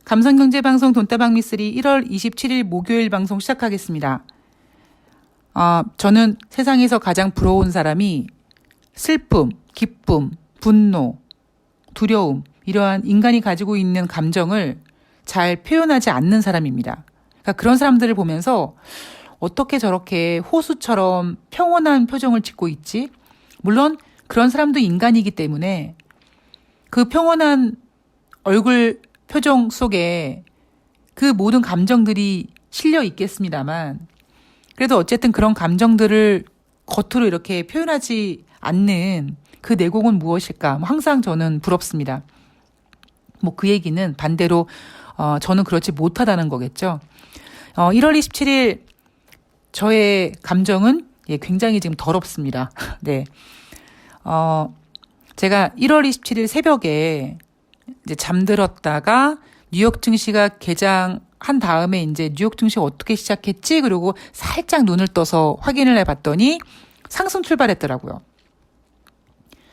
감성경제방송 돈다방 미쓰리 1월 27일 목요일 방송 시작하겠습니다. 저는 세상에서 가장 부러운 사람이 슬픔, 기쁨, 분노, 두려움 이러한 인간이 가지고 있는 감정을 잘 표현하지 않는 사람입니다. 그러니까 그런 사람들을 보면서 어떻게 저렇게 호수처럼 평온한 표정을 짓고 있지? 물론 그런 사람도 인간이기 때문에 그 평온한 얼굴 표정 속에 그 모든 감정들이 실려 있겠습니다만 그래도 어쨌든 그런 감정들을 겉으로 이렇게 표현하지 않는 그 내공은 무엇일까? 항상 저는 부럽습니다. 그 얘기는 반대로 저는 그렇지 못하다는 거겠죠. 1월 27일 저의 감정은 굉장히 지금 더럽습니다. 네. 제가 1월 27일 새벽에 이제 잠들었다가 뉴욕 증시가 개장한 다음에 이제 뉴욕 증시가 어떻게 시작했지? 그리고 살짝 눈을 떠서 확인을 해봤더니 상승 출발했더라고요.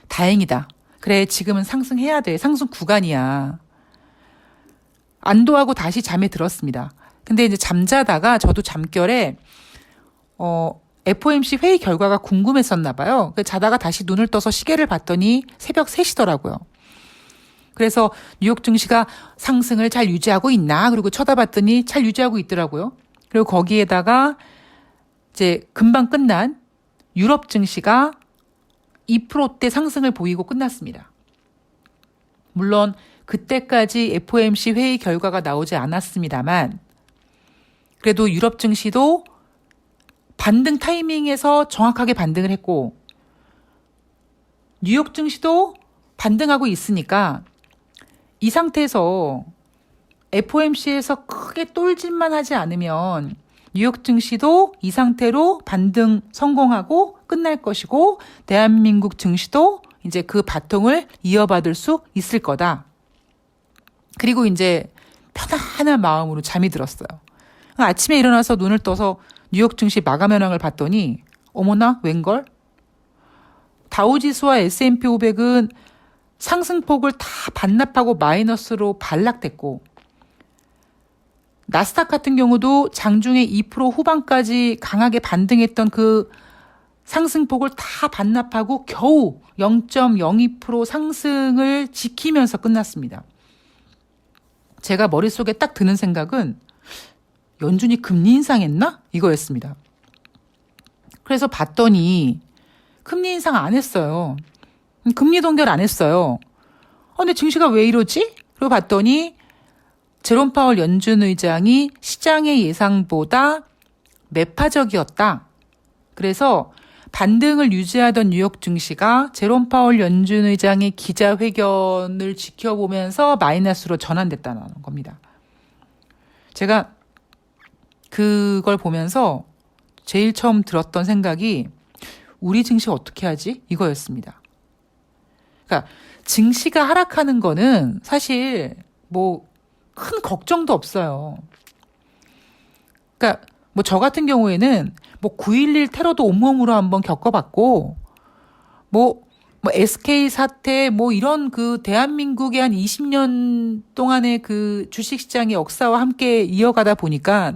다행이다. 그래, 지금은 상승해야 돼. 상승 구간이야. 안도하고 다시 잠에 들었습니다. 근데 이제 잠자다가 저도 잠결에 FOMC 회의 결과가 궁금했었나 봐요. 자다가 다시 눈을 떠서 시계를 봤더니 새벽 3시더라고요. 그래서 뉴욕 증시가 상승을 잘 유지하고 있나? 그리고 쳐다봤더니 잘 유지하고 있더라고요. 그리고 거기에다가 이제 금방 끝난 유럽 증시가 2%대 상승을 보이고 끝났습니다. 물론 그때까지 FOMC 회의 결과가 나오지 않았습니다만 그래도 유럽 증시도 반등 타이밍에서 정확하게 반등을 했고 뉴욕 증시도 반등하고 있으니까 이 상태에서 FOMC에서 크게 똘짓만 하지 않으면 뉴욕 증시도 이 상태로 반등 성공하고 끝날 것이고 대한민국 증시도 이제 그 바통을 이어받을 수 있을 거다. 그리고 이제 편안한 마음으로 잠이 들었어요. 아침에 일어나서 눈을 떠서 뉴욕 증시 마감 현황을 봤더니 어머나 웬걸? 다우지수와 S&P 500은 상승폭을 다 반납하고 마이너스로 반락됐고 나스닥 같은 경우도 장중에 2% 후반까지 강하게 반등했던 그 상승폭을 다 반납하고 겨우 0.02% 상승을 지키면서 끝났습니다. 제가 머릿속에 딱 드는 생각은 연준이 금리 인상했나? 이거였습니다. 그래서 봤더니 금리 인상 안 했어요. 금리 동결 안 했어요. 근데 증시가 왜 이러지? 그리고 봤더니 제롬 파월 연준 의장이 시장의 예상보다 매파적이었다. 그래서 반등을 유지하던 뉴욕 증시가 제롬 파월 연준 의장의 기자회견을 지켜보면서 마이너스로 전환됐다는 겁니다. 제가 그걸 보면서 제일 처음 들었던 생각이 우리 증시 어떻게 하지? 이거였습니다. 그러니까 증시가 하락하는 거는 사실 큰 걱정도 없어요. 그러니까 저 같은 경우에는 9.11 테러도 온몸으로 한번 겪어봤고 SK 사태 이런 그 대한민국의 한 20년 동안의 그 주식시장의 역사와 함께 이어가다 보니까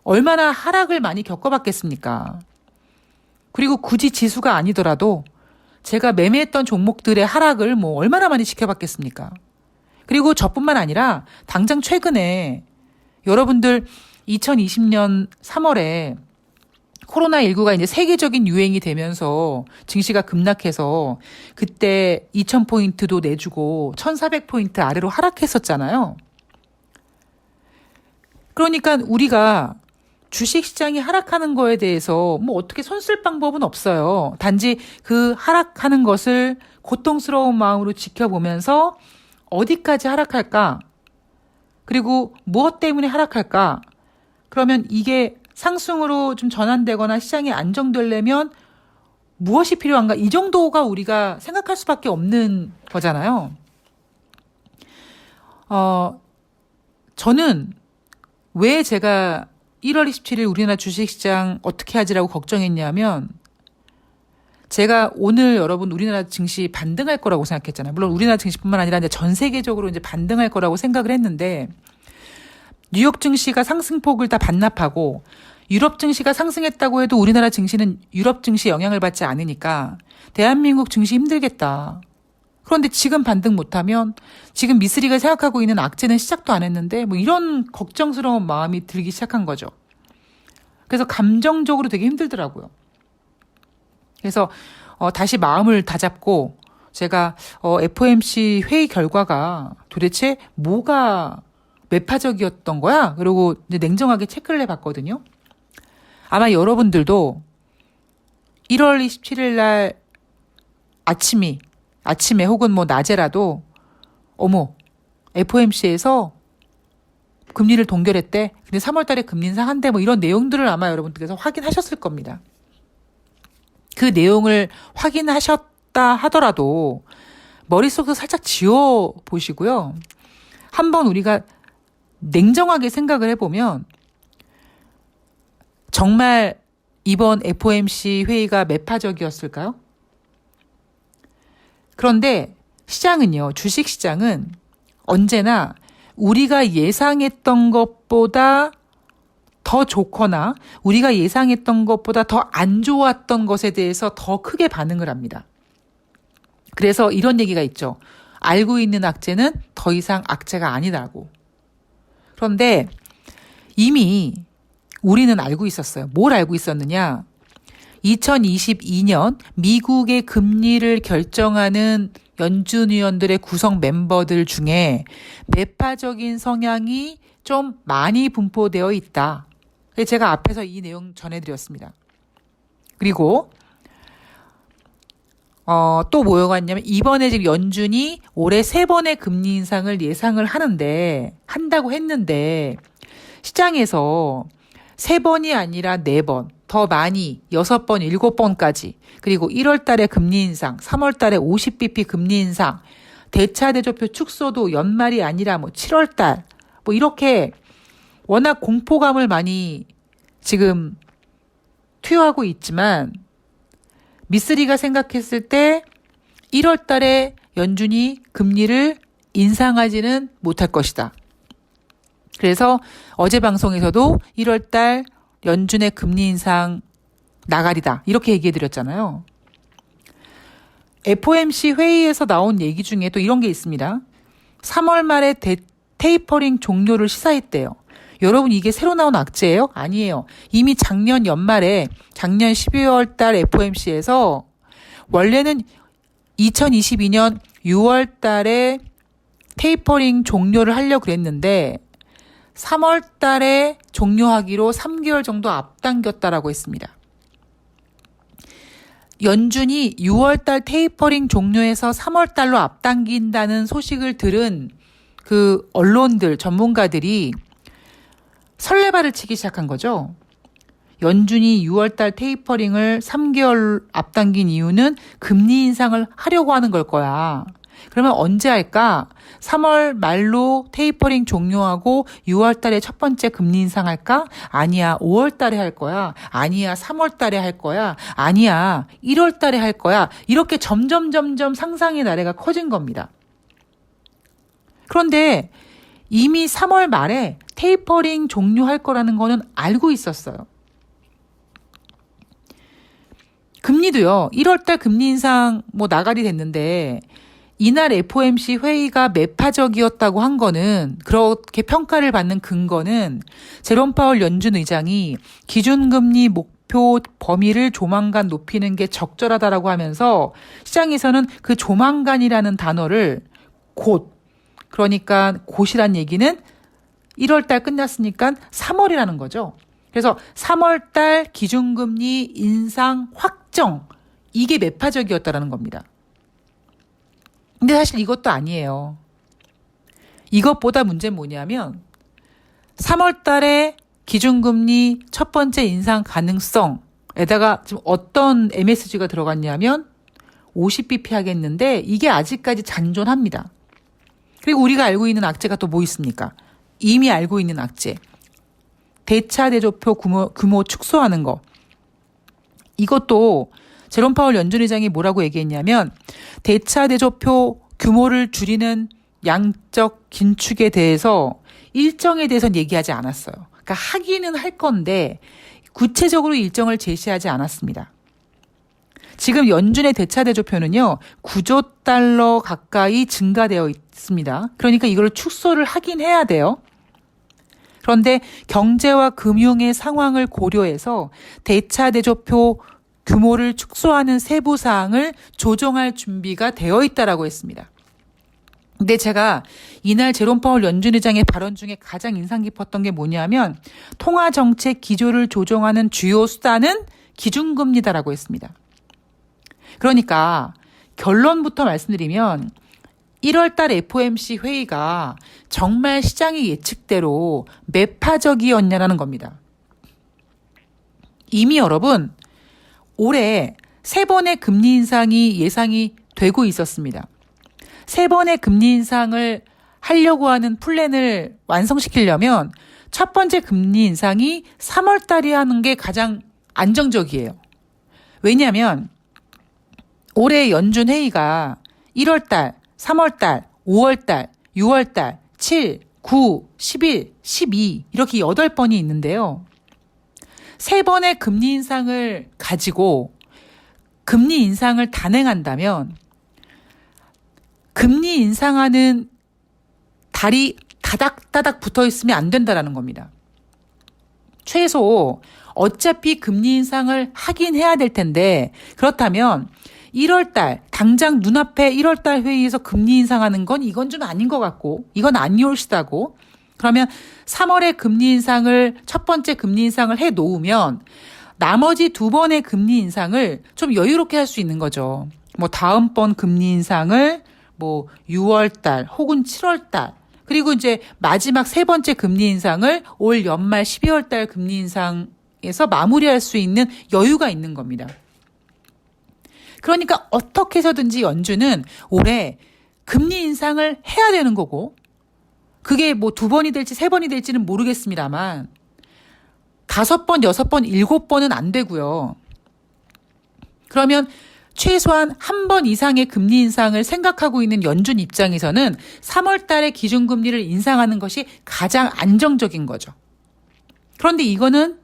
얼마나 하락을 많이 겪어봤겠습니까? 그리고 굳이 지수가 아니더라도 제가 매매했던 종목들의 하락을 얼마나 많이 지켜봤겠습니까? 그리고 저뿐만 아니라 당장 최근에 여러분들 2020년 3월에 코로나19가 이제 세계적인 유행이 되면서 증시가 급락해서 그때 2000포인트도 내주고 1400포인트 아래로 하락했었잖아요. 그러니까 우리가 주식시장이 하락하는 거에 대해서 어떻게 손쓸 방법은 없어요. 단지 그 하락하는 것을 고통스러운 마음으로 지켜보면서 어디까지 하락할까? 그리고 무엇 때문에 하락할까? 그러면 이게 상승으로 좀 전환되거나 시장이 안정되려면 무엇이 필요한가? 이 정도가 우리가 생각할 수밖에 없는 거잖아요. 저는 왜 제가 1월 27일 우리나라 주식시장 어떻게 하지라고 걱정했냐면 제가 오늘 여러분 우리나라 증시 반등할 거라고 생각했잖아요. 물론 우리나라 증시뿐만 아니라 이제 전 세계적으로 이제 반등할 거라고 생각을 했는데 뉴욕 증시가 상승폭을 다 반납하고 유럽 증시가 상승했다고 해도 우리나라 증시는 유럽 증시 영향을 받지 않으니까 대한민국 증시 힘들겠다. 그런데 지금 반등 못하면 지금 미쓰리가 생각하고 있는 악재는 시작도 안 했는데 뭐 이런 걱정스러운 마음이 들기 시작한 거죠. 그래서 감정적으로 되게 힘들더라고요. 그래서 다시 마음을 다잡고 제가 FOMC 회의 결과가 도대체 뭐가 매파적이었던 거야? 그리고 이제 냉정하게 체크를 해봤거든요. 아마 여러분들도 1월 27일 날 아침에 혹은 뭐 낮에라도 어머 FOMC에서 금리를 동결했대. 근데 3월 달에 금리 인상한대. 뭐 이런 내용들을 아마 여러분들께서 확인하셨을 겁니다. 그 내용을 확인하셨다 하더라도 머릿속에서 살짝 지워 보시고요. 한번 우리가 냉정하게 생각을 해보면 정말 이번 FOMC 회의가 매파적이었을까요? 그런데 시장은요, 주식시장은 언제나 우리가 예상했던 것보다 더 좋거나 우리가 예상했던 것보다 더 안 좋았던 것에 대해서 더 크게 반응을 합니다. 그래서 이런 얘기가 있죠. 알고 있는 악재는 더 이상 악재가 아니다고. 그런데 이미 우리는 알고 있었어요. 뭘 알고 있었느냐? 2022년 미국의 금리를 결정하는 연준 위원들의 구성 멤버들 중에 매파적인 성향이 좀 많이 분포되어 있다. 제가 앞에서 이 내용 전해드렸습니다. 그리고 또 뭐가 있냐면 이번에 지금 연준이 올해 3번의 금리 인상을 예상을 한다고 했는데 시장에서 3번이 아니라 4번, 더 많이 6번, 7번까지 그리고 1월 달에 금리 인상, 3월 달에 50bp 금리 인상, 대차대조표 축소도 연말이 아니라 뭐 7월 달, 뭐 이렇게 워낙 공포감을 많이 지금 투여하고 있지만 미쓰리가 생각했을 때 1월 달에 연준이 금리를 인상하지는 못할 것이다. 그래서 어제 방송에서도 1월 달 연준의 금리 인상 나가리다. 이렇게 얘기해 드렸잖아요. FOMC 회의에서 나온 얘기 중에 또 이런 게 있습니다. 3월 말에 테이퍼링 종료를 시사했대요. 여러분 이게 새로 나온 악재예요? 아니에요. 이미 작년 연말에 작년 12월 달 FOMC에서 원래는 2022년 6월 달에 테이퍼링 종료를 하려고 그랬는데 3월 달에 종료하기로 3개월 정도 앞당겼다라고 했습니다. 연준이 6월 달 테이퍼링 종료해서 3월 달로 앞당긴다는 소식을 들은 그 언론들, 전문가들이 설레발을 치기 시작한 거죠. 연준이 6월 달 테이퍼링을 3개월 앞당긴 이유는 금리 인상을 하려고 하는 걸 거야. 그러면 언제 할까? 3월 말로 테이퍼링 종료하고 6월 달에 첫 번째 금리 인상할까? 아니야. 5월 달에 할 거야. 아니야. 3월 달에 할 거야. 아니야. 1월 달에 할 거야. 이렇게 점점 상상의 나래가 커진 겁니다. 그런데 이미 3월 말에 테이퍼링 종료할 거라는 거는 알고 있었어요. 금리도요. 1월 달 금리 인상 뭐 나가리 됐는데 이날 FOMC 회의가 매파적이었다고 한 거는 그렇게 평가를 받는 근거는 제롬 파월 연준 의장이 기준금리 목표 범위를 조만간 높이는 게 적절하다라고 하면서 시장에서는 그 조만간이라는 단어를 그러니까 곧이란 얘기는 1월 달 끝났으니까 3월이라는 거죠. 그래서 3월 달 기준금리 인상 확정 이게 매파적이었다라는 겁니다. 근데 사실 이것도 아니에요. 이것보다 문제는 뭐냐면 3월 달에 기준금리 첫 번째 인상 가능성에다가 지금 어떤 MSG가 들어갔냐면 50bp 하겠는데 이게 아직까지 잔존합니다. 그리고 우리가 알고 있는 악재가 또 뭐 있습니까? 이미 알고 있는 악재. 대차대조표 규모 축소하는 거. 이것도 제롬 파월 연준 의장이 뭐라고 얘기했냐면 대차 대조표 규모를 줄이는 양적 긴축에 대해서 일정에 대해서는 얘기하지 않았어요. 그러니까 하기는 할 건데 구체적으로 일정을 제시하지 않았습니다. 지금 연준의 대차 대조표는요, 9조 달러 가까이 증가되어 있습니다. 그러니까 이걸 축소를 하긴 해야 돼요. 그런데 경제와 금융의 상황을 고려해서 대차 대조표 규모를 축소하는 세부 사항을 조정할 준비가 되어 있다라고 했습니다. 근데 제가 이날 제롬 파월 연준 의장의 발언 중에 가장 인상 깊었던 게 뭐냐면 통화정책 기조를 조정하는 주요 수단은 기준금리다라고 했습니다. 그러니까 결론부터 말씀드리면 1월달 FOMC 회의가 정말 시장의 예측대로 매파적이었냐라는 겁니다. 이미 여러분 올해 3번의 금리 인상이 예상이 되고 있었습니다. 3번의 금리 인상을 하려고 하는 플랜을 완성시키려면 첫 번째 금리 인상이 3월 달에 하는 게 가장 안정적이에요. 왜냐하면 올해 연준 회의가 1월 달, 3월 달, 5월 달, 6월 달, 7, 9, 11, 12 이렇게 8번이 있는데요. 3번의 금리 인상을 가지고 금리 인상을 단행한다면 금리 인상하는 달이 다닥다닥 붙어 있으면 안 된다라는 겁니다. 최소 어차피 금리 인상을 하긴 해야 될 텐데 그렇다면 1월 달 당장 눈앞에 1월 달 회의에서 금리 인상하는 건 이건 좀 아닌 것 같고 이건 아니올시다고 그러면 3월에 금리 인상을 첫 번째 금리 인상을 해 놓으면 나머지 2번의 금리 인상을 좀 여유롭게 할 수 있는 거죠. 뭐 다음번 금리 인상을 뭐 6월 달 혹은 7월 달 그리고 이제 마지막 3번째 금리 인상을 올 연말 12월 달 금리 인상에서 마무리할 수 있는 여유가 있는 겁니다. 그러니까 어떻게 해서든지 연준은 올해 금리 인상을 해야 되는 거고 그게 뭐 2번이 될지 3번이 될지는 모르겠습니다만 5번, 6번, 7번은 안 되고요. 그러면 최소한 1번 이상의 금리 인상을 생각하고 있는 연준 입장에서는 3월 달에 기준금리를 인상하는 것이 가장 안정적인 거죠. 그런데 이거는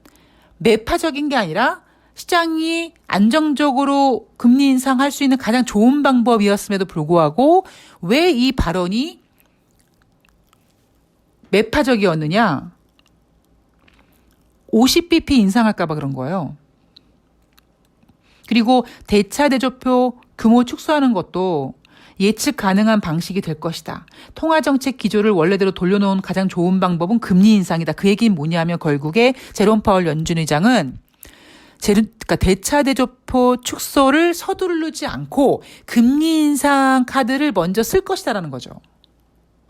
매파적인 게 아니라 시장이 안정적으로 금리 인상할 수 있는 가장 좋은 방법이었음에도 불구하고 왜 이 발언이 매파적이었느냐? 50bp 인상할까 봐 그런 거예요. 그리고 대차 대조표 규모 축소하는 것도 예측 가능한 방식이 될 것이다. 통화정책 기조를 원래대로 돌려놓은 가장 좋은 방법은 금리 인상이다. 그 얘기는 뭐냐면 결국에 제롬 파월 연준 의장은 그러니까 대차 대조표 축소를 서두르지 않고 금리 인상 카드를 먼저 쓸 것이다라는 거죠.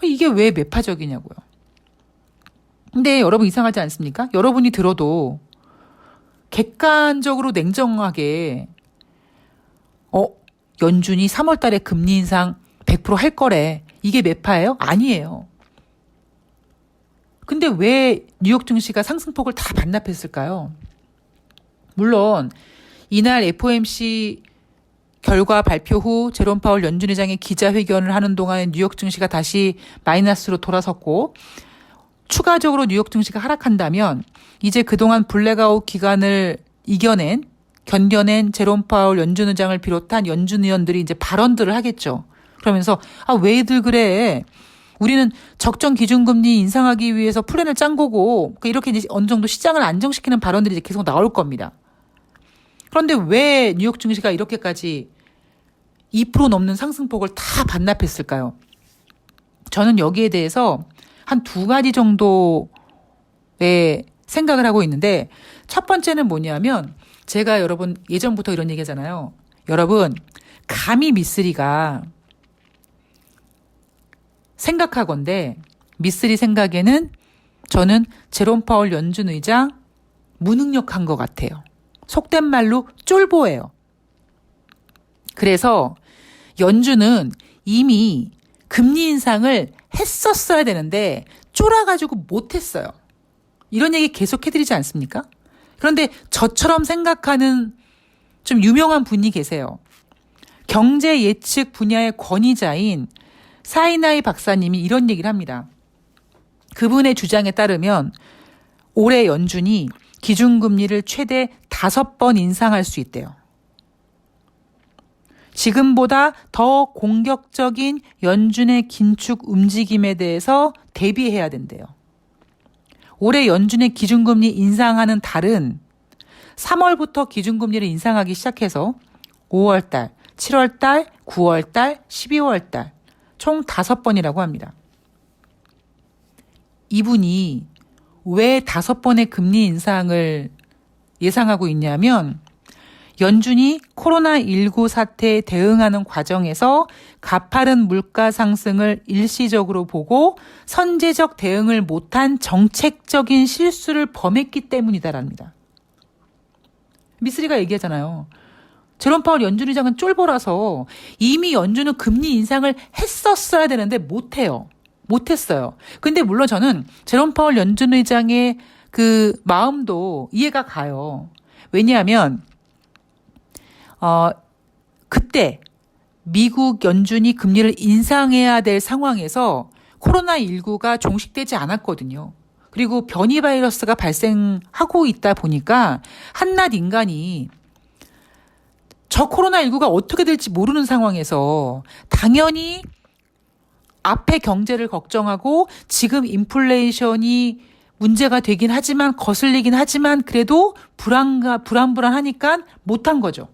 이게 왜 매파적이냐고요. 근데 여러분 이상하지 않습니까? 여러분이 들어도 객관적으로 냉정하게 연준이 3월 달에 금리 인상 100% 할 거래. 이게 매파예요? 아니에요. 근데 왜 뉴욕 증시가 상승폭을 다 반납했을까요? 물론 이날 FOMC 결과 발표 후 제롬 파월 연준 의장이 기자회견을 하는 동안에 뉴욕 증시가 다시 마이너스로 돌아섰고 추가적으로 뉴욕 증시가 하락한다면 이제 그동안 블랙아웃 기간을 견뎌낸 제롬 파월 연준 의장을 비롯한 연준 의원들이 이제 발언들을 하겠죠. 그러면서 왜들 그래? 우리는 적정 기준금리 인상하기 위해서 플랜을 짠 거고 이렇게 이제 어느 정도 시장을 안정시키는 발언들이 이제 계속 나올 겁니다. 그런데 왜 뉴욕 증시가 이렇게까지 2% 넘는 상승폭을 다 반납했을까요? 저는 여기에 대해서 한 2가지 정도의 생각을 하고 있는데 첫 번째는 뭐냐면 제가 여러분 예전부터 이런 얘기 하잖아요. 여러분 감히 미쓰리가 생각하건대 미쓰리 생각에는 저는 제롬 파월 연준 의장 무능력한 것 같아요. 속된 말로 쫄보예요. 그래서 연준은 이미 금리 인상을 했었어야 되는데 쫄아가지고 못했어요. 이런 얘기 계속 해드리지 않습니까? 그런데 저처럼 생각하는 좀 유명한 분이 계세요. 경제 예측 분야의 권위자인 사이나이 박사님이 이런 얘기를 합니다. 그분의 주장에 따르면 올해 연준이 기준금리를 최대 5번 인상할 수 있대요. 지금보다 더 공격적인 연준의 긴축 움직임에 대해서 대비해야 된대요. 올해 연준의 기준금리 인상하는 달은 3월부터 기준금리를 인상하기 시작해서 5월달, 7월달, 9월달, 12월달 총 5번이라고 합니다. 이분이 왜 5번의 금리 인상을 예상하고 있냐면 연준이 코로나19 사태에 대응하는 과정에서 가파른 물가 상승을 일시적으로 보고 선제적 대응을 못한 정책적인 실수를 범했기 때문이다랍니다. 미쓰리가 얘기하잖아요. 제롬 파월 연준 의장은 쫄보라서 이미 연준은 금리 인상을 했었어야 되는데 못했어요. 근데 물론 저는 제롬 파월 연준 의장의 그 마음도 이해가 가요. 왜냐하면 그때 미국 연준이 금리를 인상해야 될 상황에서 코로나19가 종식되지 않았거든요. 그리고 변이 바이러스가 발생하고 있다 보니까 한낱 인간이 저 코로나19가 어떻게 될지 모르는 상황에서 당연히 앞에 경제를 걱정하고 지금 인플레이션이 문제가 되긴 하지만 거슬리긴 하지만 그래도 불안하니까 못한 거죠.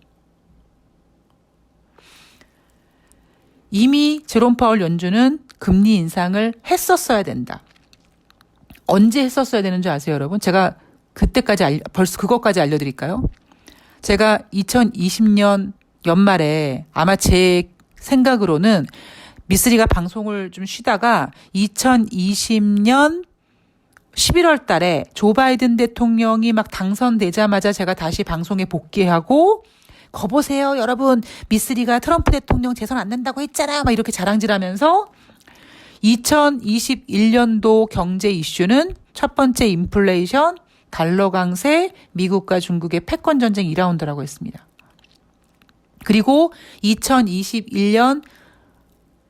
이미 제롬 파월 연준은 금리 인상을 했었어야 된다. 언제 했었어야 되는 줄 아세요, 여러분? 제가 벌써 그것까지 알려드릴까요? 제가 2020년 연말에 아마 제 생각으로는 미쓰리가 방송을 좀 쉬다가 2020년 11월 달에 조 바이든 대통령이 막 당선되자마자 제가 다시 방송에 복귀하고 거보세요 여러분 미쓰리가 트럼프 대통령 재선 안 된다고 했잖아 막 이렇게 자랑질하면서 2021년도 경제 이슈는 첫 번째 인플레이션, 달러 강세, 미국과 중국의 패권 전쟁 2라운드라고 했습니다. 그리고 2021년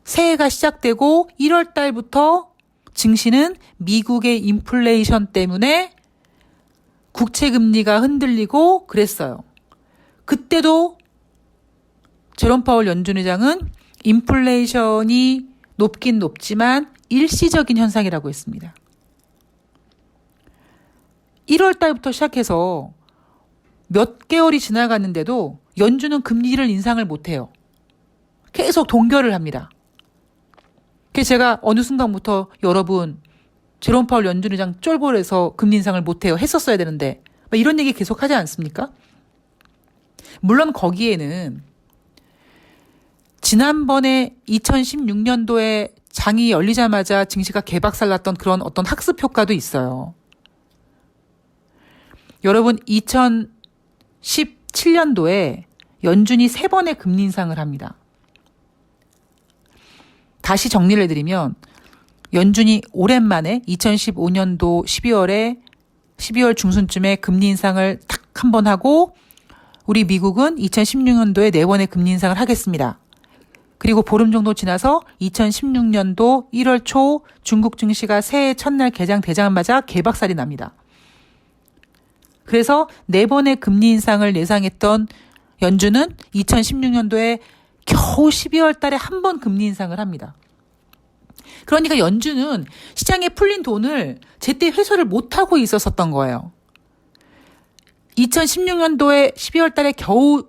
새해가 시작되고 1월 달부터 증시는 미국의 인플레이션 때문에 국채 금리가 흔들리고 그랬어요. 그때도 제롬 파월 연준 의장은 인플레이션이 높긴 높지만 일시적인 현상이라고 했습니다. 1월 달부터 시작해서 몇 개월이 지나갔는데도 연준은 금리를 인상을 못해요. 계속 동결을 합니다. 그래서 제가 어느 순간부터 여러분 제롬 파월 연준 의장 쫄보해서 금리 인상을 못해요. 했었어야 되는데 이런 얘기 계속 하지 않습니까? 물론 거기에는 지난번에 2016년도에 장이 열리자마자 증시가 개박살났던 그런 어떤 학습 효과도 있어요. 여러분 2017년도에 연준이 3번의 금리 인상을 합니다. 다시 정리를 해드리면 연준이 오랜만에 2015년도 12월 중순쯤에 금리 인상을 탁 한 번 하고 우리 미국은 2016년도에 4번의 금리 인상을 하겠습니다. 그리고 보름 정도 지나서 2016년도 1월 초 중국 증시가 새해 첫날 개장되자마자 개박살이 납니다. 그래서 4번의 금리 인상을 예상했던 연준은 2016년도에 겨우 12월 달에 한 번 금리 인상을 합니다. 그러니까 연준은 시장에 풀린 돈을 제때 회수를 못하고 있었던 거예요. 2016년도에 12월 달에 겨우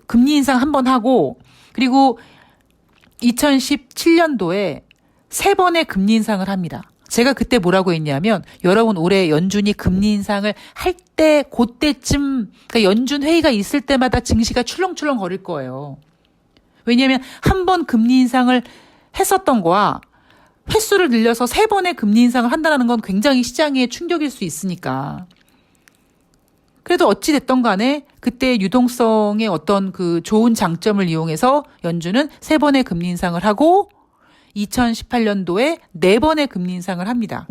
금리 인상 한 번 하고 그리고 2017년도에 3번의 금리 인상을 합니다. 제가 그때 뭐라고 했냐면 여러분 올해 연준이 금리 인상을 할 때 그때쯤 그러니까 연준 회의가 있을 때마다 증시가 출렁출렁 거릴 거예요. 왜냐하면 한 번 금리 인상을 했었던 거와 횟수를 늘려서 3번의 금리 인상을 한다는 건 굉장히 시장에 충격일 수 있으니까. 그래도 어찌 됐던 간에 그때 유동성의 어떤 그 좋은 장점을 이용해서 연준은 3번의 금리 인상을 하고 2018년도에 4번의 금리 인상을 합니다.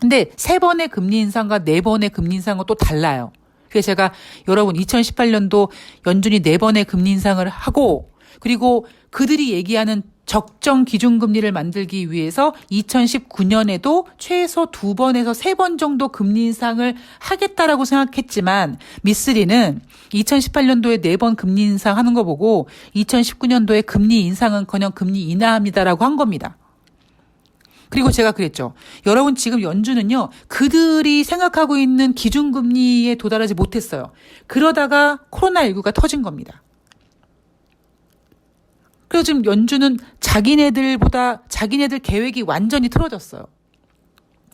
근데 3번의 금리 인상과 4번의 금리 인상은 또 달라요. 그래서 제가 여러분 2018년도 연준이 4번의 금리 인상을 하고 그리고 그들이 얘기하는 적정 기준금리를 만들기 위해서 2019년에도 최소 2번에서 3번 정도 금리 인상을 하겠다라고 생각했지만 미쓰리는 2018년도에 4번 금리 인상하는 거 보고 2019년도에 금리 인상은커녕 금리 인하합니다라고 한 겁니다. 그리고 제가 그랬죠. 여러분 지금 연준은요. 그들이 생각하고 있는 기준금리에 도달하지 못했어요. 그러다가 코로나19가 터진 겁니다. 그래서 지금 연준은 자기네들 계획이 완전히 틀어졌어요.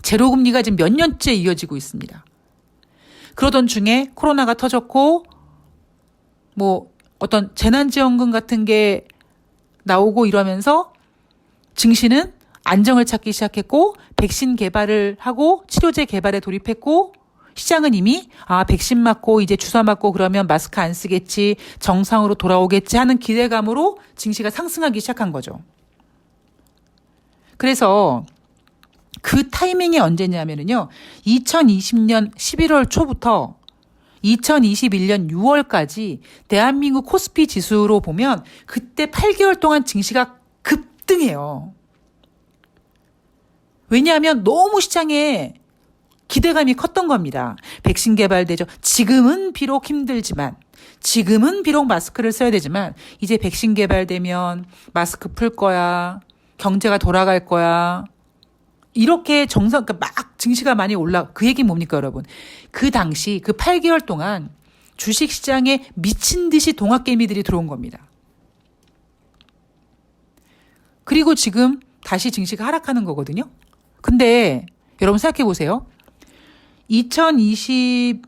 제로금리가 지금 몇 년째 이어지고 있습니다. 그러던 중에 코로나가 터졌고 뭐 어떤 재난지원금 같은 게 나오고 이러면서 증시는 안정을 찾기 시작했고 백신 개발을 하고 치료제 개발에 돌입했고 시장은 이미 백신 맞고 이제 주사 맞고 그러면 마스크 안 쓰겠지 정상으로 돌아오겠지 하는 기대감으로 증시가 상승하기 시작한 거죠. 그래서 그 타이밍이 언제냐면요. 2020년 11월 초부터 2021년 6월까지 대한민국 코스피 지수로 보면 그때 8개월 동안 증시가 급등해요. 왜냐하면 너무 시장에 기대감이 컸던 겁니다. 백신 개발되죠. 지금은 비록 힘들지만, 지금은 비록 마스크를 써야 되지만, 이제 백신 개발되면 마스크 풀 거야. 경제가 돌아갈 거야. 이렇게 그러니까 막 증시가 많이 그 얘기 뭡니까, 여러분? 그 당시, 그 8개월 동안 주식 시장에 미친 듯이 동학개미들이 들어온 겁니다. 그리고 지금 다시 증시가 하락하는 거거든요. 근데 여러분 생각해 보세요. 2020년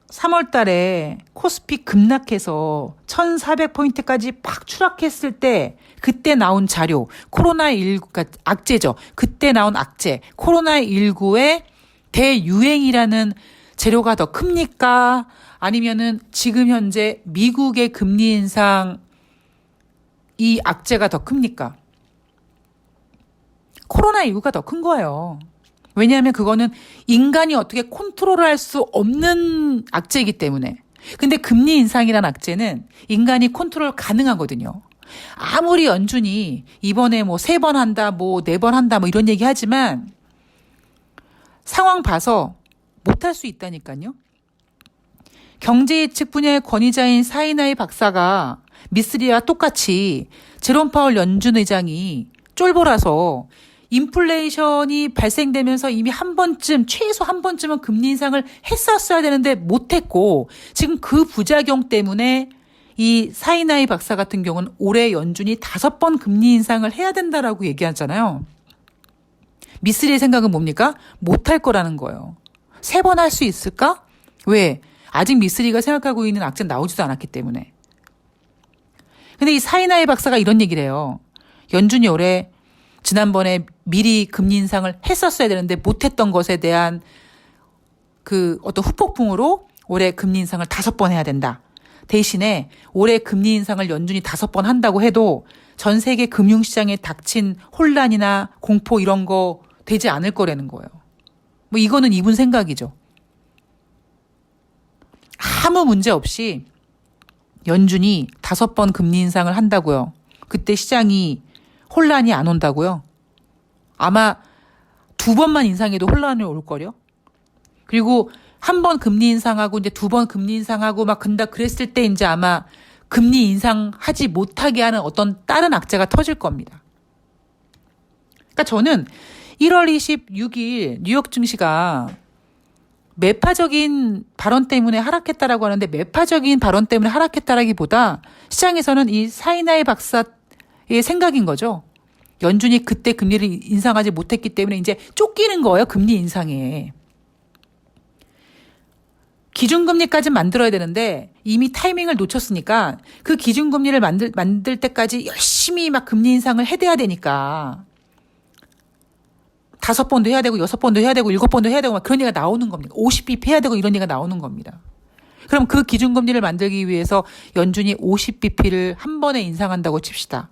3월 달에 코스피 급락해서 1400포인트까지 팍 추락했을 때 그때 나온 자료, 코로나19가 악재죠. 그때 나온 악재, 코로나19의 대유행이라는 재료가 더 큽니까? 아니면은 지금 현재 미국의 금리 인상 이 악재가 더 큽니까? 코로나19가 더 큰 거예요. 왜냐하면 그거는 인간이 어떻게 컨트롤을 할 수 없는 악재이기 때문에. 근데 금리 인상이란 악재는 인간이 컨트롤 가능하거든요. 아무리 연준이 이번에 뭐 3번 한다, 뭐 4번 한다, 뭐 이런 얘기 하지만 상황 봐서 못할 수 있다니까요. 경제예측 분야의 권위자인 사이나이 박사가 미쓰리와 똑같이 제롬 파월 연준 의장이 쫄보라서 인플레이션이 발생되면서 이미 최소 한 번쯤은 금리 인상을 했었어야 되는데 못했고 지금 그 부작용 때문에 이 사이나이 박사 같은 경우는 올해 연준이 5번 금리 인상을 해야 된다라고 얘기하잖아요. 미쓰리의 생각은 뭡니까? 못할 거라는 거예요. 3번 할 수 있을까? 왜? 아직 미쓰리가 생각하고 있는 악재는 나오지도 않았기 때문에. 근데 이 사이나이 박사가 이런 얘기를 해요. 연준이 올해 지난번에 미리 금리 인상을 했었어야 되는데 못했던 것에 대한 그 어떤 후폭풍으로 올해 금리 인상을 5번 해야 된다. 대신에 올해 금리 인상을 연준이 5번 한다고 해도 전 세계 금융시장에 닥친 혼란이나 공포 이런 거 되지 않을 거라는 거예요. 뭐 이거는 이분 생각이죠. 아무 문제 없이 연준이 5번 금리 인상을 한다고요. 그때 시장이 혼란이 안 온다고요? 아마 2번만 인상해도 혼란이 올걸요? 그리고 한 번 금리 인상하고 이제 2번 금리 인상하고 막 그랬을 때 이제 아마 금리 인상하지 못하게 하는 어떤 다른 악재가 터질 겁니다. 그러니까 저는 1월 26일 뉴욕 증시가 매파적인 발언 때문에 하락했다라고 하는데 매파적인 발언 때문에 하락했다라기보다 시장에서는 이 사이나이 박사의 생각인 거죠. 연준이 그때 금리를 인상하지 못했기 때문에 이제 쫓기는 거예요. 금리 인상에. 기준금리까지 만들어야 되는데 이미 타이밍을 놓쳤으니까 그 기준금리를 만들 때까지 열심히 막 금리 인상을 해대야 되니까 5번도 해야 되고 6번도 해야 되고 7번도 해야 되고 막 그런 얘기가 나오는 겁니다. 50bp 해야 되고 이런 얘기가 나오는 겁니다. 그럼 그 기준금리를 만들기 위해서 연준이 50bp를 한 번에 인상한다고 칩시다.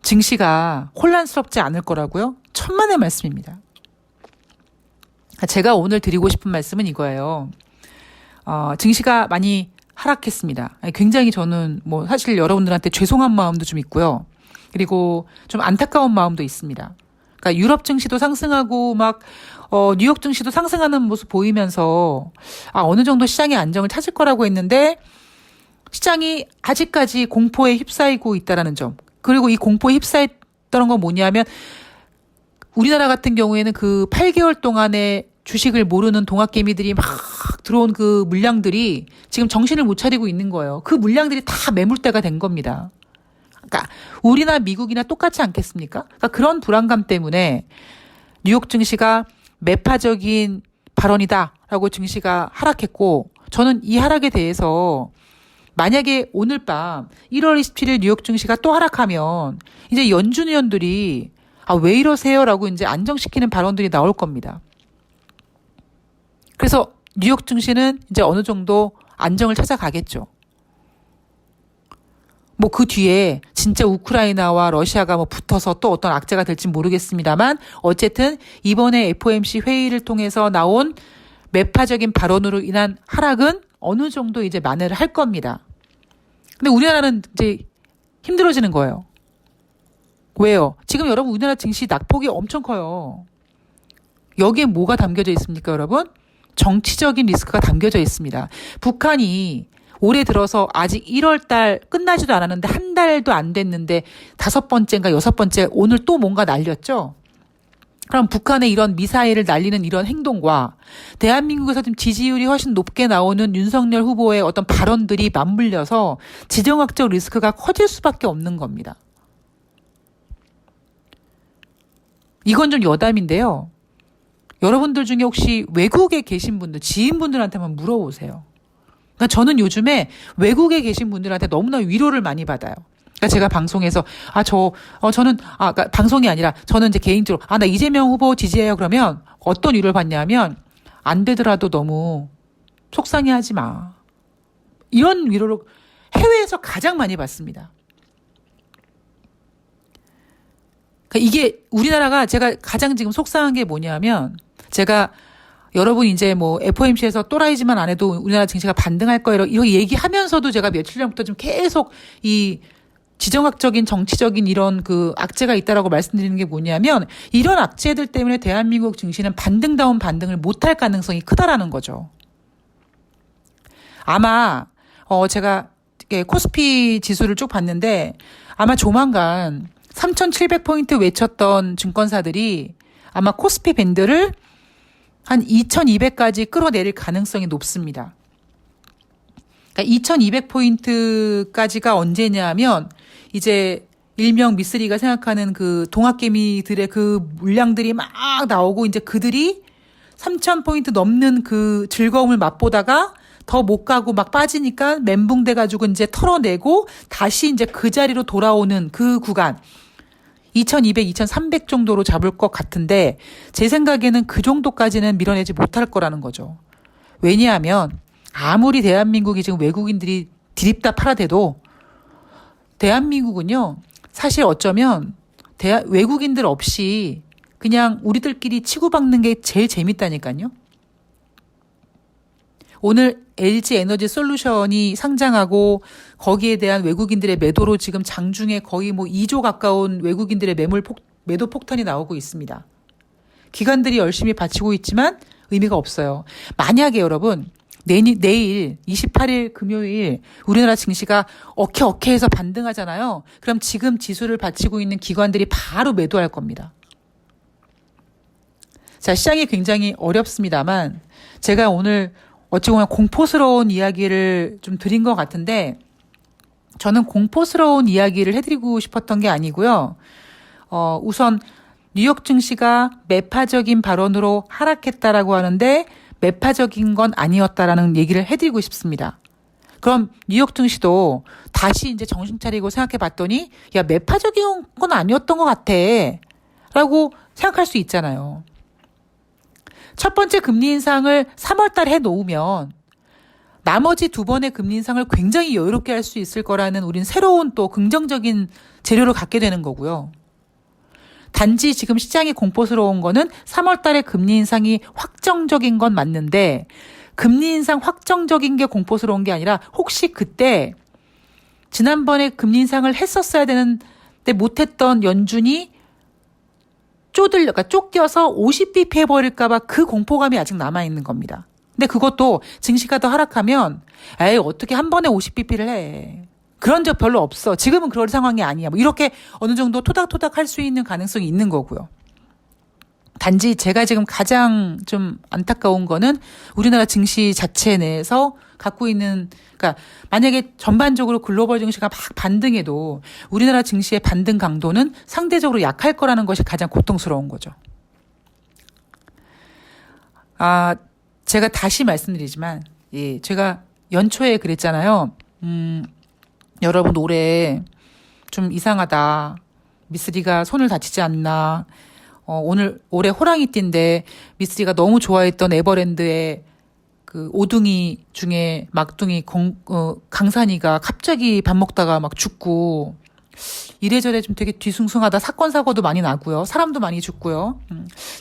증시가 혼란스럽지 않을 거라고요? 천만의 말씀입니다. 제가 오늘 드리고 싶은 말씀은 이거예요. 증시가 많이 하락했습니다. 굉장히 저는 뭐 사실 여러분들한테 죄송한 마음도 좀 있고요. 그리고 좀 안타까운 마음도 있습니다. 그러니까 유럽 증시도 상승하고 막 뉴욕 증시도 상승하는 모습 보이면서 어느 정도 시장의 안정을 찾을 거라고 했는데 시장이 아직까지 공포에 휩싸이고 있다라는 점. 그리고 이 공포에 휩싸였던 건 뭐냐면 우리나라 같은 경우에는 그 8개월 동안에 주식을 모르는 동학개미들이 막 들어온 그 물량들이 지금 정신을 못 차리고 있는 거예요. 그 물량들이 다 매물대가 된 겁니다. 그러니까 우리나 미국이나 똑같지 않겠습니까? 그러니까 그런 불안감 때문에 뉴욕 증시가 매파적인 발언이다라고 증시가 하락했고 저는 이 하락에 대해서 만약에 오늘 밤 1월 27일 뉴욕 증시가 또 하락하면 이제 연준 의원들이 왜 이러세요라고 이제 안정시키는 발언들이 나올 겁니다. 그래서 뉴욕 증시는 이제 어느 정도 안정을 찾아가겠죠. 뭐 그 뒤에 진짜 우크라이나와 러시아가 뭐 붙어서 또 어떤 악재가 될지 모르겠습니다만 어쨌든 이번에 FOMC 회의를 통해서 나온 매파적인 발언으로 인한 하락은 어느 정도 이제 만회를 할 겁니다. 근데 우리나라는 이제 힘들어지는 거예요. 왜요? 지금 여러분 우리나라 증시 낙폭이 엄청 커요. 여기에 뭐가 담겨져 있습니까, 여러분? 정치적인 리스크가 담겨져 있습니다. 북한이 올해 들어서 아직 1월 달 끝나지도 않았는데 한 달도 안 됐는데 5번째인가 6번째 오늘 또 뭔가 날렸죠? 그럼 북한의 이런 미사일을 날리는 이런 행동과 대한민국에서 지금 지지율이 훨씬 높게 나오는 윤석열 후보의 어떤 발언들이 맞물려서 지정학적 리스크가 커질 수밖에 없는 겁니다. 이건 좀 여담인데요. 여러분들 중에 혹시 외국에 계신 분들, 지인분들한테만 물어보세요. 그러니까 저는 요즘에 외국에 계신 분들한테 너무나 위로를 많이 받아요. 그러니까 제가 방송에서 저는 그러니까 방송이 아니라 저는 이제 개인적으로 나 이재명 후보 지지해요. 그러면 어떤 위로를 받냐면 안 되더라도 너무 속상해하지 마. 이런 위로를 해외에서 가장 많이 받습니다. 그러니까 이게 우리나라가 제가 가장 지금 속상한 게 뭐냐면 제가 여러분 이제 뭐 FOMC에서 또라이지만 안 해도 우리나라 증시가 반등할 거예요. 이렇게 얘기하면서도 제가 며칠 전부터 좀 계속 이 지정학적인 정치적인 이런 그 악재가 있다라고 말씀드리는 게 뭐냐면 이런 악재들 때문에 대한민국 증시는 반등다운 반등을 못할 가능성이 크다라는 거죠. 아마 제가 코스피 지수를 쭉 봤는데 아마 조만간 3,700포인트 외쳤던 증권사들이 아마 코스피 밴드를 한 2,200까지 끌어내릴 가능성이 높습니다. 그러니까 2,200포인트까지가 언제냐면 이제 일명 미쓰리가 생각하는 그 동학개미들의 그 물량들이 막 나오고 이제 그들이 3,000포인트 넘는 그 즐거움을 맛보다가 더 못 가고 막 빠지니까 멘붕돼 가지고 이제 털어내고 다시 이제 그 자리로 돌아오는 그 구간. 2,200, 2,300 정도로 잡을 것 같은데 제 생각에는 그 정도까지는 밀어내지 못할 거라는 거죠. 왜냐하면 아무리 대한민국이 지금 외국인들이 디립다 팔아대도 대한민국은요. 사실 어쩌면 외국인들 없이 그냥 우리들끼리 치고받는 게 제일 재밌다니까요. 오늘 LG 에너지 솔루션이 상장하고 거기에 대한 외국인들의 매도로 지금 장중에 거의 뭐 2조 가까운 외국인들의 매도 폭탄이 나오고 있습니다. 기관들이 열심히 바치고 있지만 의미가 없어요. 만약에 여러분 내일 28일 금요일 우리나라 증시가 어케어케해서 반등하잖아요. 그럼 지금 지수를 바치고 있는 기관들이 바로 매도할 겁니다. 자, 시장이 굉장히 어렵습니다만 제가 오늘 어찌 보면 공포스러운 이야기를 좀 드린 것 같은데 저는 공포스러운 이야기를 해드리고 싶었던 게 아니고요. 우선 뉴욕 증시가 매파적인 발언으로 하락했다라고 하는데 매파적인 건 아니었다라는 얘기를 해드리고 싶습니다. 그럼 뉴욕 증시도 다시 이제 정신 차리고 생각해 봤더니 야 매파적인 건 아니었던 것 같아 라고 생각할 수 있잖아요. 첫 번째 금리 인상을 3월 달에 해놓으면 나머지 두 번의 금리 인상을 굉장히 여유롭게 할 수 있을 거라는 우린 새로운 또 긍정적인 재료를 갖게 되는 거고요. 단지 지금 시장이 공포스러운 거는 3월 달에 금리 인상이 확정적인 건 맞는데 금리 인상 확정적인 게 공포스러운 게 아니라 혹시 그때 지난번에 금리 인상을 했었어야 되는데 못했던 연준이 그러니까 쫓겨서 50bp 해버릴까 봐 그 공포감이 아직 남아있는 겁니다. 근데 그것도 증시가 더 하락하면 에이 어떻게 한 번에 50bp를 해. 그런 적 별로 없어. 지금은 그럴 상황이 아니야. 뭐 이렇게 어느 정도 토닥토닥 할 수 있는 가능성이 있는 거고요. 단지 제가 지금 가장 좀 안타까운 거는 우리나라 증시 자체 내에서 갖고 있는, 그러니까 만약에 전반적으로 글로벌 증시가 막 반등해도 우리나라 증시의 반등 강도는 상대적으로 약할 거라는 것이 가장 고통스러운 거죠. 제가 다시 말씀드리지만, 예, 제가 연초에 그랬잖아요. 여러분 올해 좀 이상하다. 미쓰리가 손을 다치지 않나. 올해 호랑이띠인데 미쓰리가 너무 좋아했던 에버랜드의 그 오둥이 중에 막둥이 강산이가 갑자기 밥 먹다가 막 죽고 이래저래 좀 되게 뒤숭숭하다. 사건 사고도 많이 나고요. 사람도 많이 죽고요.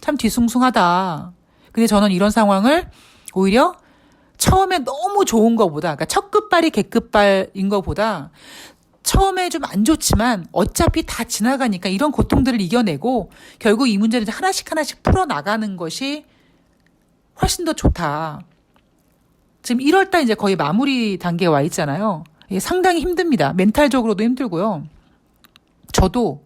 참 뒤숭숭하다. 근데 저는 이런 상황을 오히려 처음에 너무 좋은 거보다, 그러니까 첫 끝발이 개끝발인 거보다 처음에 좀 안 좋지만 어차피 다 지나가니까 이런 고통들을 이겨내고 결국 이 문제를 하나씩 풀어나가는 것이 훨씬 더 좋다. 지금 1월 달 이제 거의 마무리 단계에 와 있잖아요. 상당히 힘듭니다. 멘탈적으로도 힘들고요. 저도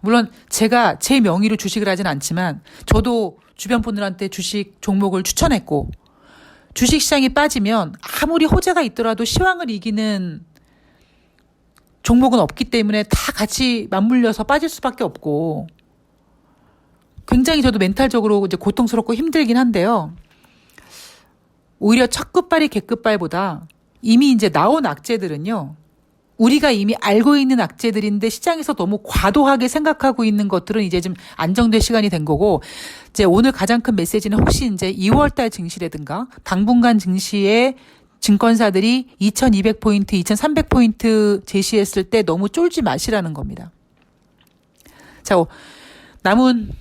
물론 제가 제 명의로 주식을 하진 않지만 저도 주변 분들한테 주식 종목을 추천했고 주식시장이 빠지면 아무리 호재가 있더라도 시황을 이기는 종목은 없기 때문에 다 같이 맞물려서 빠질 수밖에 없고 굉장히 저도 멘탈적으로 이제 고통스럽고 힘들긴 한데요. 오히려 첫 끝발이 개끝발보다 이미 이제 나온 악재들은요. 우리가 이미 알고 있는 악재들인데 시장에서 너무 과도하게 생각하고 있는 것들은 이제 좀 안정될 시간이 된 거고 이제 오늘 가장 큰 메시지는 혹시 이제 2월달 증시라든가 당분간 증시에 증권사들이 2200포인트, 2300포인트 제시했을 때 너무 쫄지 마시라는 겁니다. 자, 남은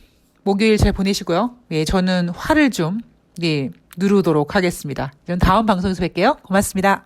목요일 잘 보내시고요. 예, 저는 화를 좀, 예, 누르도록 하겠습니다. 다음 방송에서 뵐게요. 고맙습니다.